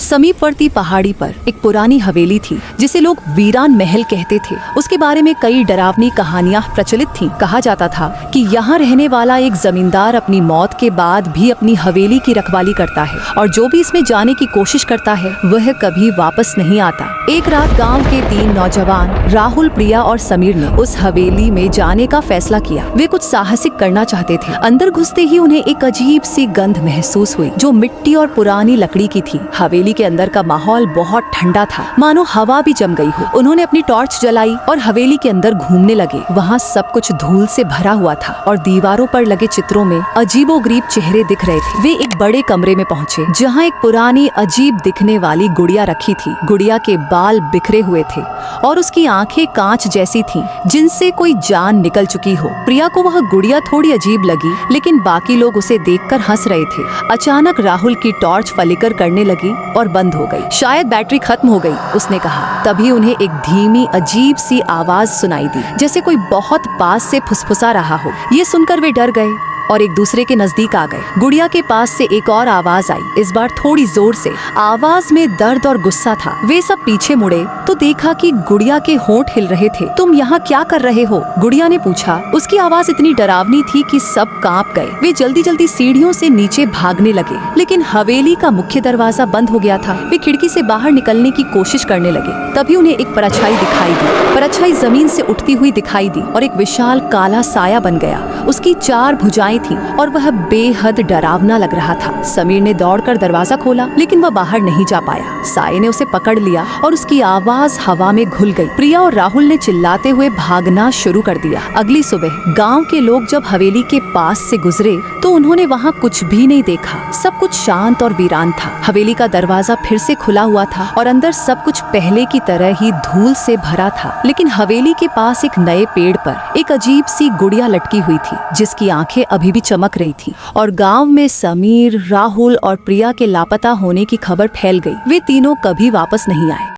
समीपवर्ती पहाड़ी पर एक पुरानी हवेली थी जिसे लोग वीरान महल कहते थे। उसके बारे में कई डरावनी कहानियां प्रचलित थीं। कहा जाता था कि यहाँ रहने वाला एक जमींदार अपनी मौत के बाद भी अपनी हवेली की रखवाली करता है और जो भी इसमें जाने की कोशिश करता है वह कभी वापस नहीं आता। एक रात गाँव के 3 नौजवान राहुल, प्रिया और समीर ने उस हवेली में जाने का फैसला किया। वे कुछ साहसिक करना चाहते थे। अंदर घुसते ही उन्हें एक अजीब सी गंध महसूस हुई जो मिट्टी और पुरानी लकड़ी की थी। हवेली के अंदर का माहौल बहुत ठंडा था, मानो हवा भी जम गई हो। उन्होंने अपनी टॉर्च जलाई और हवेली के अंदर घूमने लगे। वहाँ सब कुछ धूल से भरा हुआ था और दीवारों पर लगे चित्रों में अजीबोगरीब चेहरे दिख रहे थे। वे एक बड़े कमरे में पहुँचे जहाँ एक पुरानी अजीब दिखने वाली गुड़िया रखी थी। गुड़िया के बाल बिखरे हुए थे और उसकी आंखें कांच जैसी थीं, जिनसे कोई जान निकल चुकी हो। प्रिया को वह गुड़िया थोड़ी अजीब लगी, लेकिन बाकी लोग उसे देखकर हंस रहे थे। अचानक राहुल की टॉर्च फ्लिकर करने लगी और बंद हो गई। शायद बैटरी खत्म हो गई, उसने कहा। तभी उन्हें एक धीमी अजीब सी आवाज सुनाई दी, जैसे कोई बहुत पास से फुसफुसा रहा हो। ये सुनकर वे डर गए और एक दूसरे के नजदीक आ गए। गुड़िया के पास से एक और आवाज आई, इस बार थोड़ी जोर से। आवाज में दर्द और गुस्सा था। वे सब पीछे मुड़े तो देखा कि गुड़िया के होंठ हिल रहे थे। तुम यहाँ क्या कर रहे हो? गुड़िया ने पूछा। उसकी आवाज इतनी डरावनी थी कि सब कांप गए। वे जल्दी जल्दी सीढ़ियों से नीचे भागने लगे, लेकिन हवेली का मुख्य दरवाजा बंद हो गया था। वे खिड़की से बाहर निकलने की कोशिश करने लगे। तभी उन्हें एक परछाई दिखाई दी। परछाई जमीन से उठती हुई दिखाई दी और एक विशाल काला साया बन गया। उसकी 4 भुजाएं थी और वह बेहद डरावना लग रहा था। समीर ने दौड़कर दरवाजा खोला, लेकिन वह बाहर नहीं जा पाया। साये ने उसे पकड़ लिया और उसकी आवाज हवा में घुल गई। प्रिया और राहुल ने चिल्लाते हुए भागना शुरू कर दिया। अगली सुबह गांव के लोग जब हवेली के पास से गुजरे तो उन्होंने वहां कुछ भी नहीं देखा। सब कुछ शांत और वीरान था। हवेली का दरवाजा फिर से खुला हुआ था और अंदर सब कुछ पहले की तरह ही धूल से भरा था। लेकिन हवेली के पास एक नए पेड़ पर एक अजीब सी गुड़िया लटकी हुई थी, जिसकी आंखें अभी भी चमक रही थी। और गांव में समीर, राहुल और प्रिया के लापता होने की खबर फैल गई। वे तीनों कभी वापस नहीं आए।